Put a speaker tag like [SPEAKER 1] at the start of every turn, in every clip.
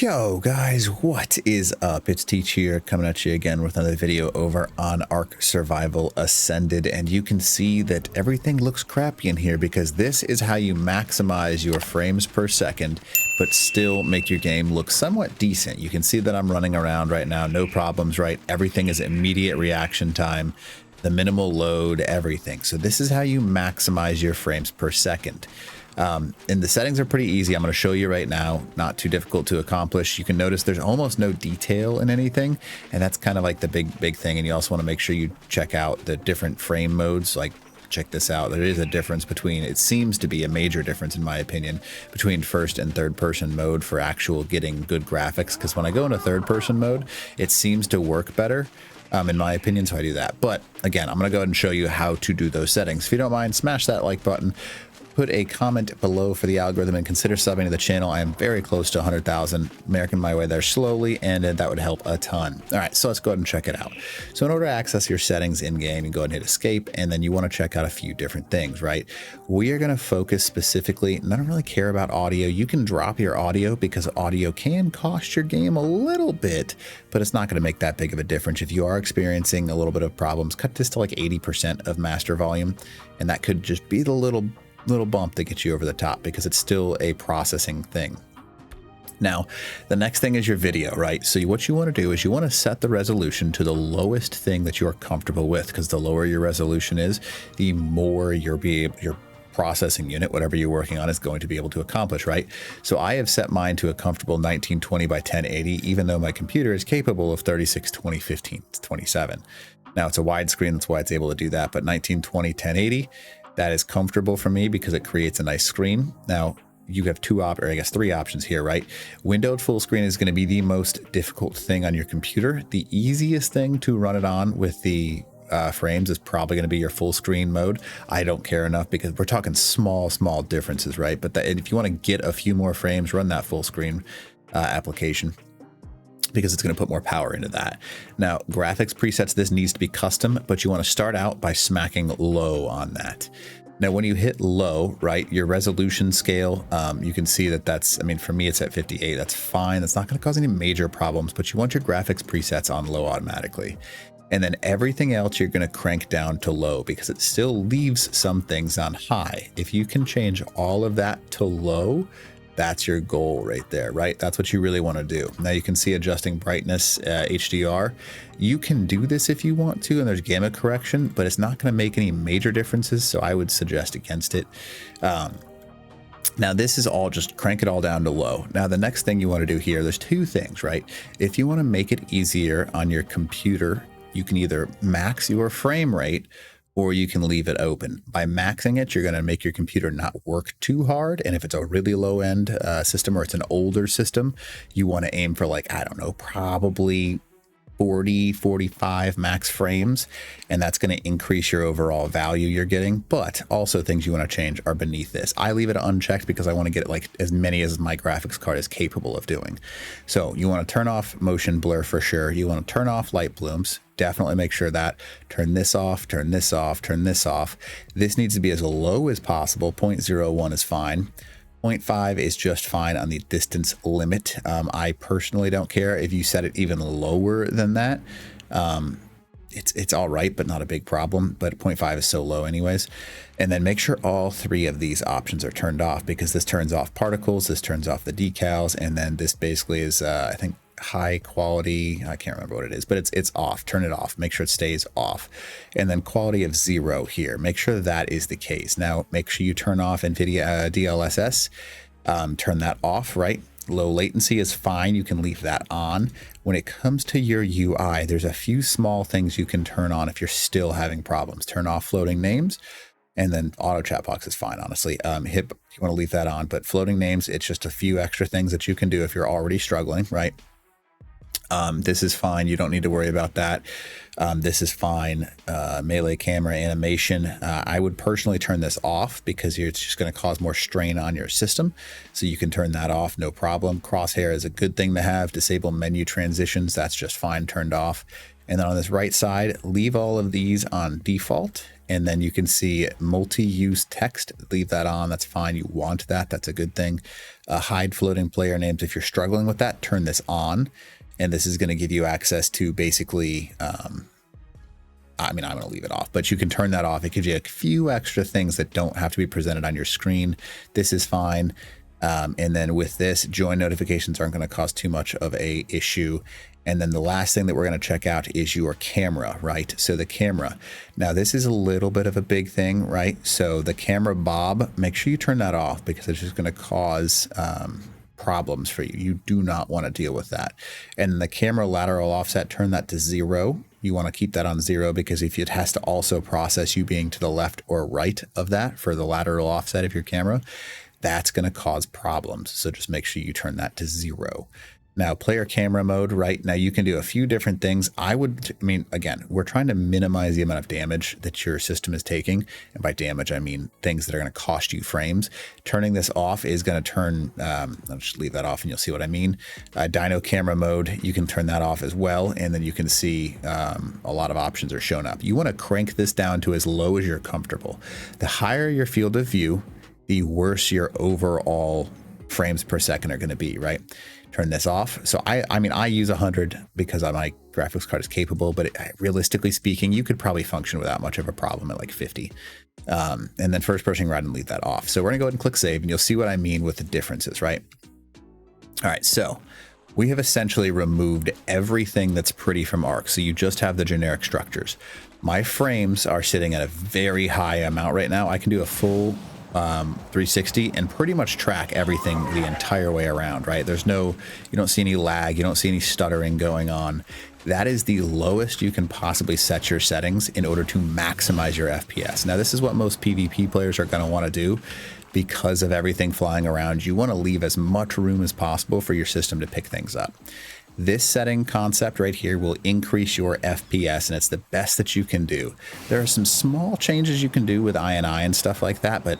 [SPEAKER 1] Yo guys, what is up? It's Teach here, coming at you again with another video over on Ark Survival Ascended, and you can see that everything looks crappy in here because this is how you maximize your frames per second but still make your game look somewhat decent. You can see that I'm running around right now, no problems, right? Everything is immediate reaction time, the minimal load, everything. So this is how you maximize your frames per second. And the settings are pretty easy. I'm going to show you right now, not too difficult to accomplish. You can notice there's almost no detail in anything, and that's kind of like the big thing. And you also want to make sure you check out the different frame modes. Like, check this out. There is a difference between, it seems to be a major difference in my opinion, between first and third person mode for actual getting good graphics. Because when I go into third person mode, it seems to work better. In my opinion, so I do that. But again, I'm going to go ahead and show you how to do those settings. If you don't mind, smash that like button. Put a comment below for the algorithm and consider subbing to the channel. I am very close to 100,000, making my way there slowly, and that would help a ton. All right, so let's go ahead and check it out. So in order to access your settings in game, you go ahead and hit escape, and then you want to check out a few different things, right? We are going to focus specifically, and I don't really care about audio. You can drop your audio because audio can cost your game a little bit, but it's not going to make that big of a difference. If you are experiencing a little bit of problems, cut this to like 80% of master volume, and that could just be the little bump that gets you over the top because it's still a processing thing. Now, the next thing is your video, right? So what you want to do is you want to set the resolution to the lowest thing that you're comfortable with, because the lower your resolution is, the more your processing unit, whatever you're working on, is going to be able to accomplish, right? So I have set mine to a comfortable 1920 by 1080, even though my computer is capable of 3620 1527. Now it's a widescreen, that's why it's able to do that, but 1920 1080, that is comfortable for me because it creates a nice screen. Now you have three options here, right? Windowed full screen is going to be the most difficult thing on your computer. The easiest thing to run it on with the frames is probably going to be your full screen mode. I don't care enough because we're talking small differences, right? But if you want to get a few more frames, run that full screen application, because it's going to put more power into that. Now, graphics presets, this needs to be custom, but you want to start out by smacking low on that. Now, when you hit low, right, your resolution scale, you can see that that's, I mean, for me, it's at 58. That's fine. That's not going to cause any major problems, but you want your graphics presets on low automatically. And then everything else you're going to crank down to low because it still leaves some things on high. If you can change all of that to low, that's your goal right there, right? That's what you really want to do. Now you can see adjusting brightness, HDR. You can do this if you want to, and there's gamma correction, but it's not going to make any major differences, so I would suggest against it. Now this is all just crank it all down to low. Now the next thing you want to do here, there's two things, right? If you want to make it easier on your computer, you can either max your frame rate or you can leave it open. By maxing it, you're going to make your computer not work too hard. And if it's a really low end system or it's an older system, you want to aim for, like, I don't know, probably 40, 45 max frames. And that's going to increase your overall value you're getting. But also things you want to change are beneath this. I leave it unchecked because I want to get like as many as my graphics card is capable of doing. So you want to turn off motion blur for sure. You want to turn off light blooms. Definitely make sure that. Turn this off, turn this off, turn this off. This needs to be as low as possible. 0.01 is fine. 0.5 is just fine on the distance limit. I personally don't care if you set it even lower than that. It's all right, but not a big problem. But 0.5 is so low anyways. And then make sure all three of these options are turned off, because this turns off particles, this turns off the decals, and then this basically is, I think, high quality. I can't remember what it is, but it's off. Turn it off. Make sure it stays off. And then quality of 0 here. Make sure that is the case. Now, make sure you turn off NVIDIA DLSS. Turn that off, right? Low latency is fine. You can leave that on. When it comes to your UI, there's a few small things you can turn on if you're still having problems. Turn off floating names. And then auto chat box is fine, honestly. You want to leave that on, but floating names, it's just a few extra things that you can do if you're already struggling, right? This is fine. You don't need to worry about that. This is fine. Melee camera animation. I would personally turn this off because it's just going to cause more strain on your system. So you can turn that off, no problem. Crosshair is a good thing to have. Disable menu transitions. That's just fine, turned off. And then on this right side, leave all of these on default. And then you can see multi-use text. Leave that on. That's fine. You want that. That's a good thing. Hide floating player names. If you're struggling with that, turn this on. And this is going to give you access to basically, I mean, I'm going to leave it off, but you can turn that off. It gives you a few extra things that don't have to be presented on your screen. This is fine. And then with this, join notifications aren't going to cause too much of a issue. And then the last thing that we're going to check out is your camera, right? So the camera. Now this is a little bit of a big thing, right? So the camera bob, make sure you turn that off because it's just going to cause problems for you. You do not want to deal with that. And the camera lateral offset, turn that to 0. You want to keep that on 0 because if it has to also process you being to the left or right of that for the lateral offset of your camera, that's going to cause problems. So just make sure you turn that to 0. Now, player camera mode, right? Now you can do a few different things. I mean, again, we're trying to minimize the amount of damage that your system is taking. And by damage, I mean things that are going to cost you frames. Turning this off is going to turn, I'll just leave that off and you'll see what I mean. Dyno camera mode, you can turn that off as well. And then you can see a lot of options are shown up. You want to crank this down to as low as you're comfortable. The higher your field of view, the worse your overall frames per second are going to be, right? Turn this off. So I mean, I use 100 because my graphics card is capable, but realistically speaking, you could probably function without much of a problem at like 50. And then first person ride and leave that off. So we're gonna go ahead and click save and you'll see what I mean with the differences, right? All right, so we have essentially removed everything that's pretty from Ark. So you just have the generic structures. My frames are sitting at a very high amount right now. I can do a full 360 and pretty much track everything the entire way around, right? There's no, you don't see any lag, you don't see any stuttering going on. That is the lowest you can possibly set your settings in order to maximize your FPS. Now, this is what most PvP players are going to want to do because of everything flying around. You want to leave as much room as possible for your system to pick things up. This setting concept right here will increase your FPS, and it's the best that you can do. There are some small changes you can do with INI and stuff like that, but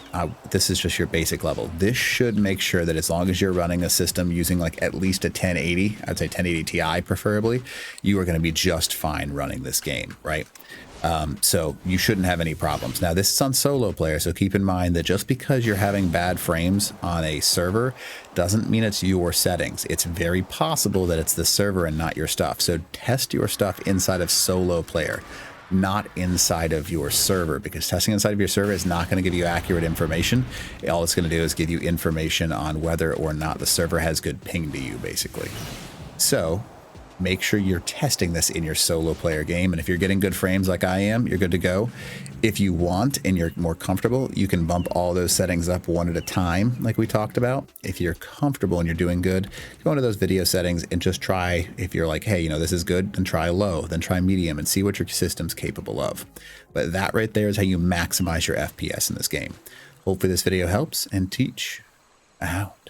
[SPEAKER 1] this is just your basic level. This should make sure that as long as you're running a system using like at least a 1080, I'd say 1080 Ti preferably, you are going to be just fine running this game, right? So you shouldn't have any problems. Now, this is on solo player, so keep in mind that just because you're having bad frames on a server doesn't mean it's your settings. It's very possible that it's the server and not your stuff. So test your stuff inside of solo player, not inside of your server, because testing inside of your server is not going to give you accurate information. All it's going to do is give you information on whether or not the server has good ping to you, basically. So make sure you're testing this in your solo player game. And if you're getting good frames like I am, you're good to go. If you want and you're more comfortable, you can bump all those settings up one at a time, like we talked about. If you're comfortable and you're doing good, go into those video settings and just try, if you're like, hey, you know, this is good, then try low, then try medium and see what your system's capable of. But that right there is how you maximize your FPS in this game. Hopefully this video helps, and Teach out.